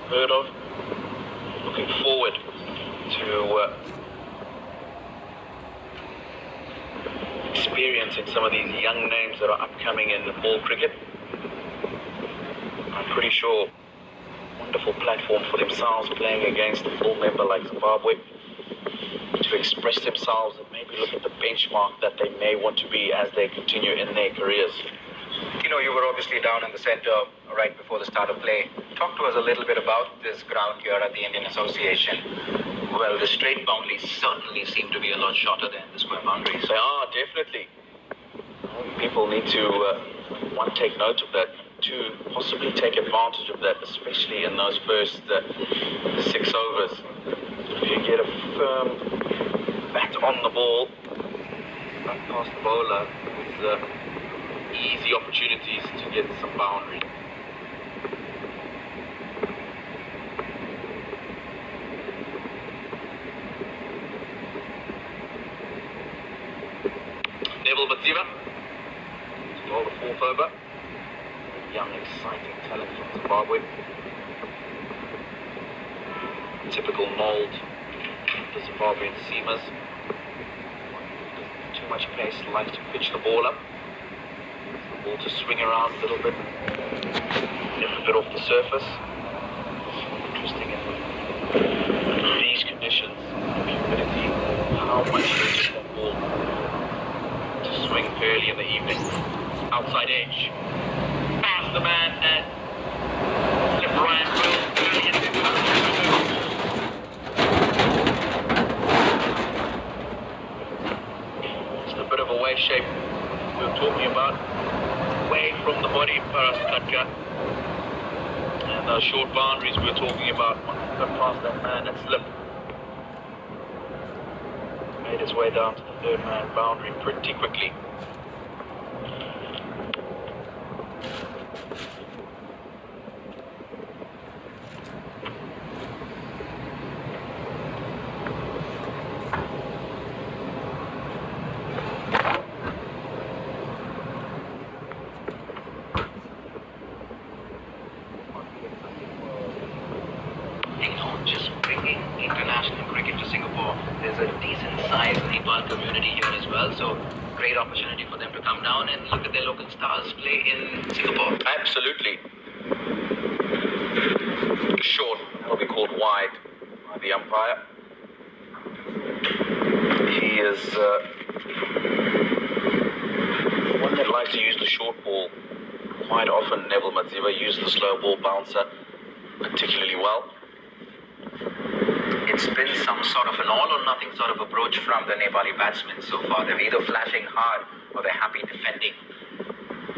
heard of. Looking forward to experiencing some of these young names that are upcoming in Nepal cricket. I'm pretty sure wonderful platform for themselves playing against a full member like Zimbabwe to express themselves and maybe look at the benchmark that they may want to be as they continue in their careers. You know, you were obviously down in the center right before the start of play. Talk to us a little bit about this ground here at the Indian Association. Well, the straight boundaries certainly seem to be a lot shorter than the square boundaries. They are, definitely. People need to, one, take note of that, two, possibly take advantage of that, especially in those first 6 overs. If you get a firm bat on the ball, not past the bowler, with easy opportunities to get some boundary. Neville Matsiva to roll the 4th over. Young, exciting talent from Zimbabwe. Typical mould of the Zimbabwean seamers. Too much pace, likes to pitch the ball up. The ball to swing around a little bit. Never bit off the surface. Interesting in these conditions, humidity, how much you get that ball to swing early in the evening. Outside edge. Past the man and slip Ryan Will early into the Just a bit of a wave shape we were talking about. Away from the body, Paras Katka. And those short boundaries we were talking about. Got past that man and slipped. Made his way down to the 3rd man boundary pretty quickly. Just bringing international cricket to Singapore. There's a decent sized Nepal community here as well, so great opportunity for them to come down and look at their local stars play in Singapore. Absolutely. Short, will be called wide by the umpire. He is one that likes to use the short ball quite often. Neville Matsiva uses the slow ball bouncer particularly well. It's been some sort of an all-or-nothing sort of approach from the Nepali batsmen so far. They're either flashing hard or they're happy defending.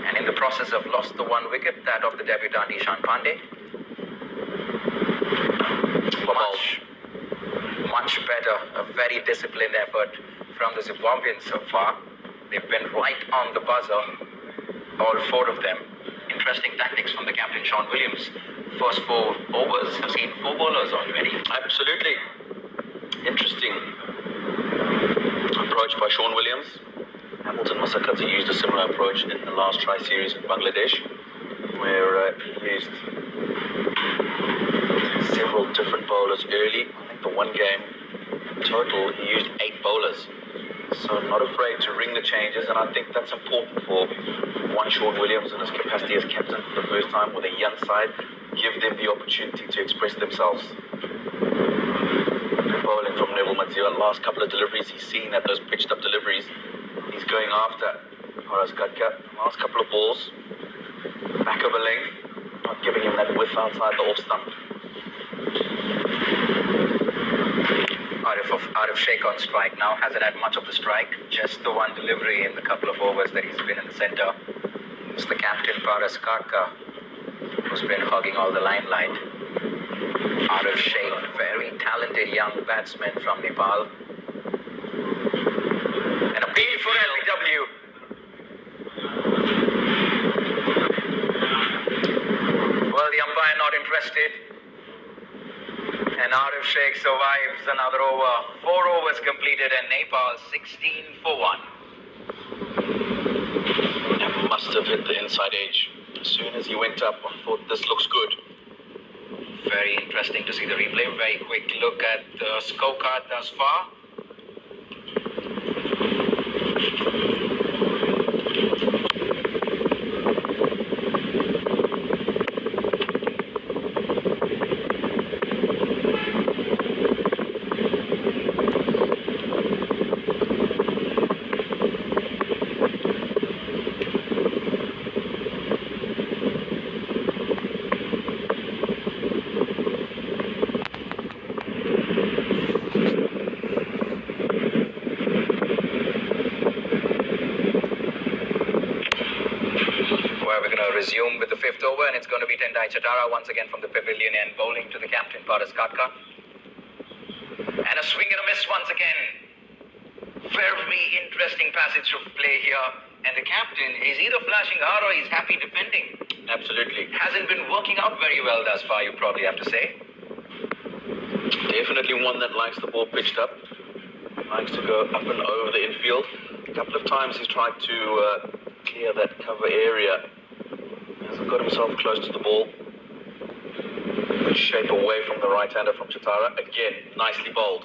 And in the process have lost the 1 wicket, that of the debutant Ishan Pandey. Much better, a very disciplined effort from the Zimbabweans so far. They've been right on the buzzer, all 4 of them. Interesting tactics from the captain, Sean Williams. First 4 overs have seen 4 bowlers already. Absolutely. Interesting approach by Sean Williams. Hamilton Masakadze used a similar approach in the last tri-series in Bangladesh, where he used several different bowlers early. I think the one game in total he used 8 bowlers. So not afraid to ring the changes, and I think that's important for one Sean Williams in his capacity as captain for the first time with a young side. Give them the opportunity to express themselves. Bowling from Neville Matsiva, last couple of deliveries, he's seen that those pitched up deliveries, he's going after Paras Katka. Last couple of balls, back of a length, not giving him that width outside the off stump. Arif Sheikh on strike now, hasn't had much of the strike, just the 1 delivery in the couple of overs that he's been in the center. It's the captain, Paras Katka, who's been hogging all the limelight. Arif Sheikh, very talented young batsman from Nepal. And a appeal for LBW. Well, the umpire not interested. And Arif Sheikh survives another over. 4 overs completed and Nepal 16 for 1. That must have hit the inside edge. As soon as he went up, I thought this looks good. Very interesting to see the replay. Very quick look at the scorecard thus far. Resume with the fifth over, and it's going to be Tendai Chatara once again from the pavilion and bowling to the captain, Paras Katka. And a swing and a miss once again. Very interesting passage of play here. And the captain is either flashing hard or he's happy defending. Absolutely. Hasn't been working out very well thus far, you probably have to say. Definitely one that likes the ball pitched up. Likes to go up and over the infield. A couple of times he's tried to clear that cover area. Hasn't got himself close to the ball. Good shape away from the right-hander from Chatara. Again, nicely bowled.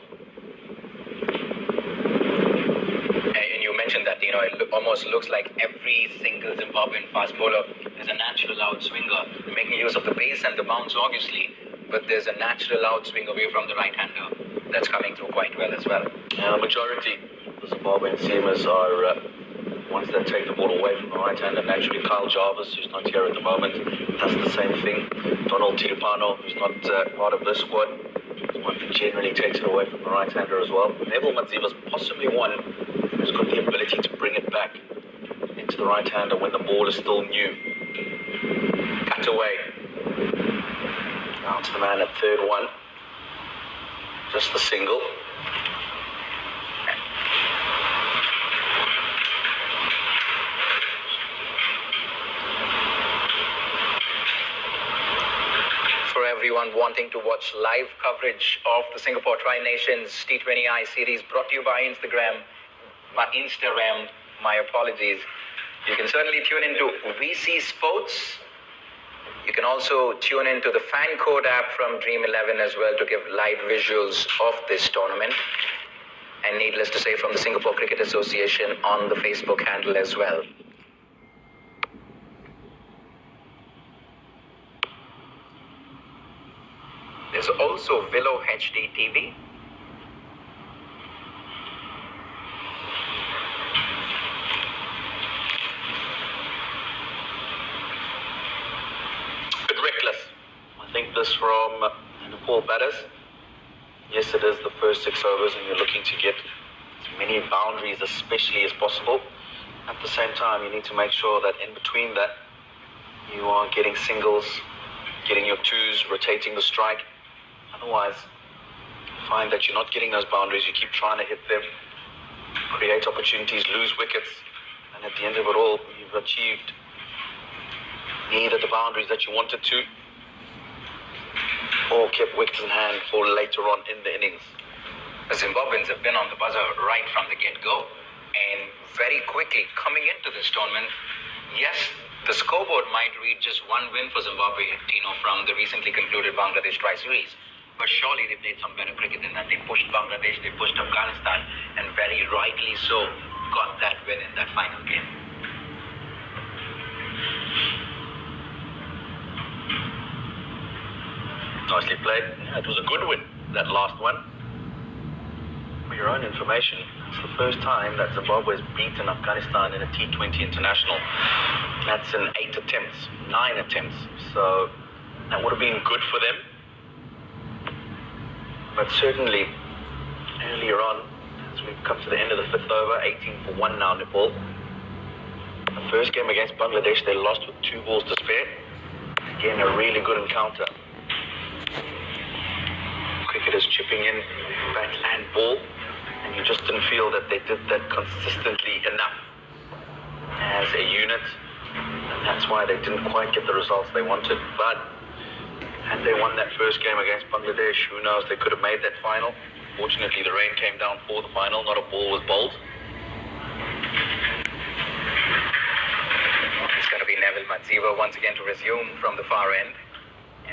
And you mentioned that, it almost looks like every single Zimbabwean fast bowler is a natural outswinger, making use of the pace and the bounce, obviously, but there's a natural outswing away from the right-hander that's coming through quite well as well. The majority of the Zimbabwean seamers are ones that take the ball away from the right-hander. Naturally, Kyle Jarvis, who's not here at the moment, does the same thing. Donald Tiripano, who's not part of this squad, is one who generally takes it away from the right-hander as well. Neville Madziva's possibly one who's got the ability to bring it back into the right-hander when the ball is still new. Cut away. Now to the man at third one. Just the single. For everyone wanting to watch live coverage of the Singapore Tri-Nations T20I series brought to you by Instagram, my apologies. You can certainly tune into VC Sports. You can also tune into the fan code app from Dream 11 as well to give live visuals of this tournament. And needless to say, from the Singapore Cricket Association on the Facebook handle as well. There's also Willow HD TV. Reckless. I think this from Nepal batters. Yes, it is the first 6 overs and you're looking to get as many boundaries especially as possible. At the same time, you need to make sure that in between that, you are getting singles, getting your twos, rotating the strike. Otherwise, you find that you're not getting those boundaries. You keep trying to hit them, create opportunities, lose wickets. And at the end of it all, you've achieved neither the boundaries that you wanted to or kept wickets in hand for later on in the innings. The Zimbabweans have been on the buzzer right from the get-go, and very quickly coming into this tournament, yes, the scoreboard might read just one win for Zimbabwe, from the recently concluded Bangladesh Tri-Series, but surely they played some better cricket than that. They pushed Bangladesh, they pushed Afghanistan, and very rightly so got that win in that final game. Nicely played. Yeah, it was a good win, that last one. For your own information, it's the first time that Zimbabwe has beaten Afghanistan in a T20 international. That's in 9 attempts. So that would have been good for them. But certainly, earlier on, as we've come to the end of the 5th over, 18 for 1 now, Nepal. The first game against Bangladesh, they lost with 2 balls to spare. Again, a really good encounter. Cricketers chipping in, bat and ball, and you just didn't feel that they did that consistently enough as a unit, and that's why they didn't quite get the results they wanted. But had they won that first game against Bangladesh, who knows, they could have made that final. Fortunately, the rain came down for the final, not a ball was bowled. It's going to be Neville Madziva once again to resume from the far end.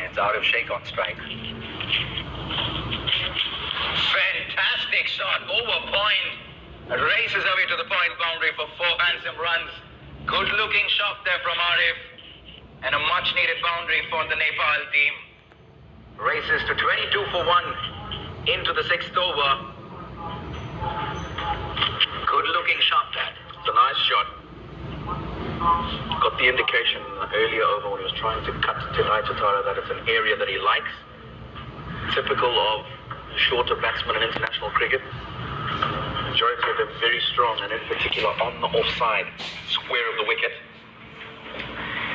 It's out of Sheikh on strike. Fantastic shot, over point. Races away to the point boundary for 4 handsome runs. Good looking shot there from Arif. And a much needed boundary for the Nepal team. Races to 22 for 1 into the 6th over. Good looking shot that. It's a nice shot. Got the indication earlier over when he was trying to cut to Tatara that it's an area that he likes. Typical of shorter batsmen in international cricket. Majority of them very strong, and in particular on the offside square of the wicket.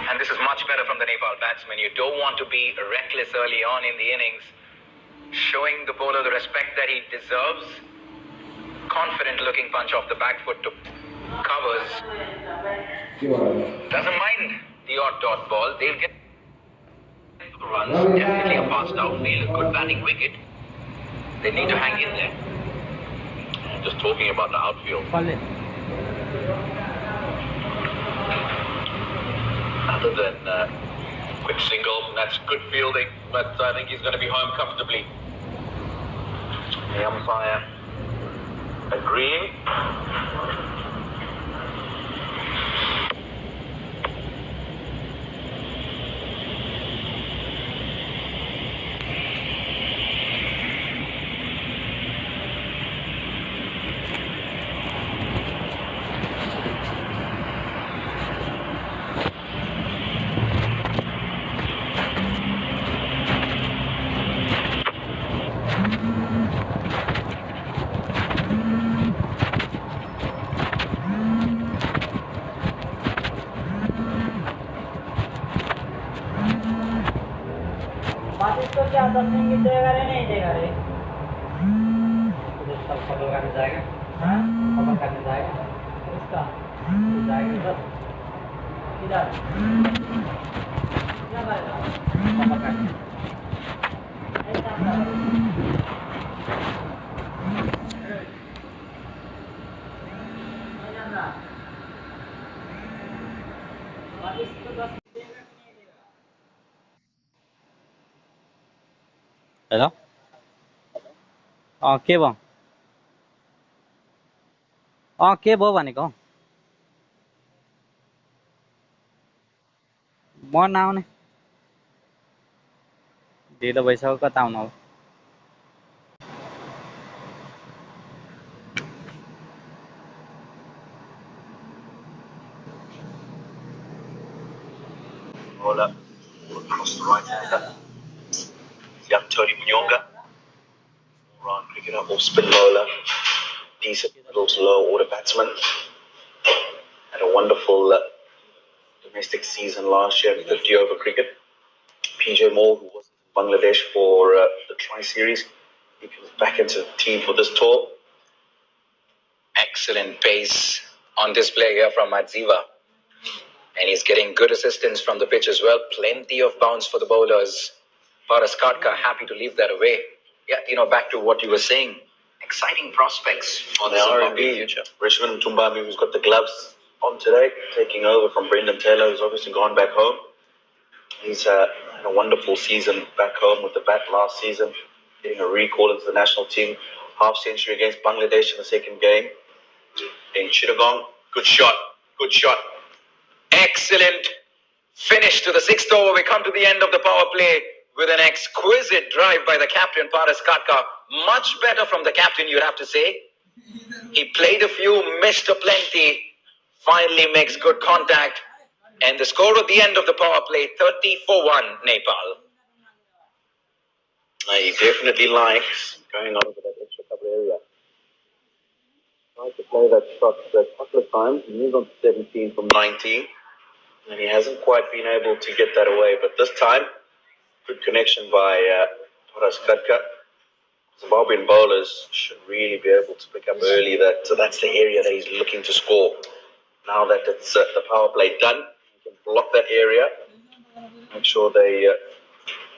And this is much better from the Nepal batsman. You don't want to be reckless early on in the innings. Showing the bowler the respect that he deserves. Confident looking punch off the back foot to covers. Doesn't mind the odd dot ball. They'll get runs. Definitely a fast outfield. A good batting wicket. They need to hang in there. Just talking about the outfield. Other than quick single, that's good fielding, but I think he's going to be home comfortably. The umpire agreeing. इसको क्या 10 minute देगा रे नहीं देगा रे इधर सब photo करने जाएगा हाँ फोटो करने जाएगा इसका जाएगा इधर इधर क्या करेगा फोटो करने ऐसा ना इसको 10 देगा कि नहीं देगा हेलो के भयो के भयो भनेको म नआउने ढिलो भइसक्यो कता आउनु अब Bowler across the right hander. Young Tony Munyonga, all-round cricketer, off-spin bowler, decent middle to low order batsman. Had a wonderful domestic season last year in 50 over cricket. PJ Moore, who was in Bangladesh for the Tri-Series, he comes back into the team for this tour. Excellent pace on display here from Madziva. And he's getting good assistance from the pitch as well. Plenty of bounce for the bowlers. Paras Katka happy to leave that away. Yeah, back to what you were saying. Exciting prospects for the Zimbabwe future. Richmond Tumbami, who's got the gloves on today, taking over from Brendan Taylor, who's obviously gone back home. He's had a wonderful season back home with the bat last season, getting a recall into the national team. Half century against Bangladesh in the second game. In Chittagong, good shot. Excellent finish to the 6th over. We come to the end of the power play with an exquisite drive by the captain, Paras Katka. Much better from the captain, you'd have to say. He played a few, missed a plenty, finally makes good contact. And the score at the end of the power play, 30-1 Nepal. He definitely likes going over that extra cover area. Tried to play that shot a couple of times. He moved on to 17 from 19. And he hasn't quite been able to get that away. But this time, good connection by Paras Katka. Zimbabwean bowlers should really be able to pick up early that's the area that he's looking to score. Now that it's the power play done, he can block that area. Make sure they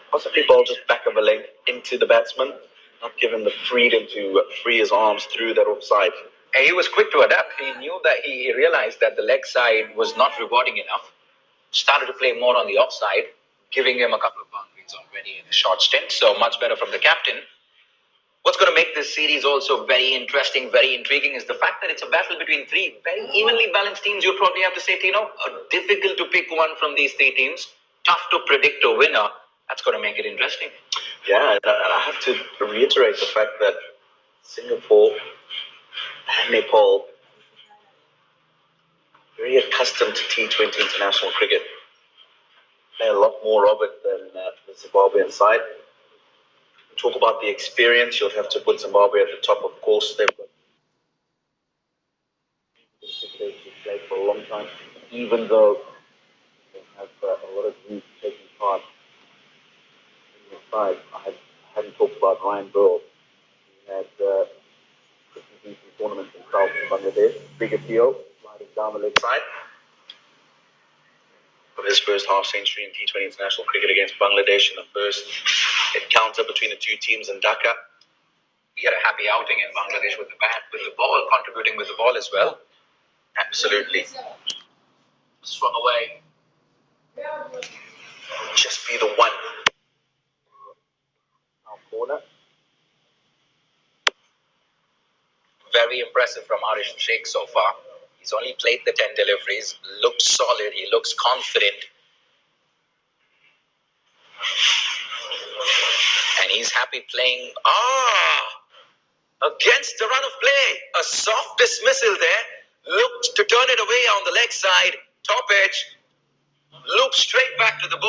possibly bowl just back of a leg into the batsman, not give him the freedom to free his arms through that offside. He was quick to adapt. He knew that he realized that the leg side was not rewarding enough. Started to play more on the offside, giving him a couple of boundaries. centuries already in a short stint, so much better from the captain. What's going to make this series also very interesting, very intriguing is the fact that it's a battle between three very evenly balanced teams. You'd probably have to say, Tino, difficult to pick one from these three teams. Tough to predict a winner. That's going to make it interesting. Yeah, and I have to reiterate the fact that Singapore and Nepal very accustomed to T20 international cricket. Play a lot more of it than the Zimbabwean side. Talk about the experience, you'll have to put Zimbabwe at the top, of course. They've got they've played for a long time, even though they have a lot of youth taking part in the side. I hadn't talked about Ryan Burl. He had pretty decent tournaments himself in Bangladesh. Big appeal, sliding down the leg side. For his first half century in T20 international cricket against Bangladesh in the first encounter between the two teams in Dhaka. He had a happy outing in Bangladesh with the bat, with the ball, contributing with the ball as well. Absolutely. Swung away. Just be the one. Our corner. Very impressive from Arish Sheikh so far. He's only played the 10 deliveries, looks solid, he looks confident. And he's happy playing. Against the run of play. A soft dismissal there. Looked to turn it away on the leg side. Top edge. Looked straight back to the ball.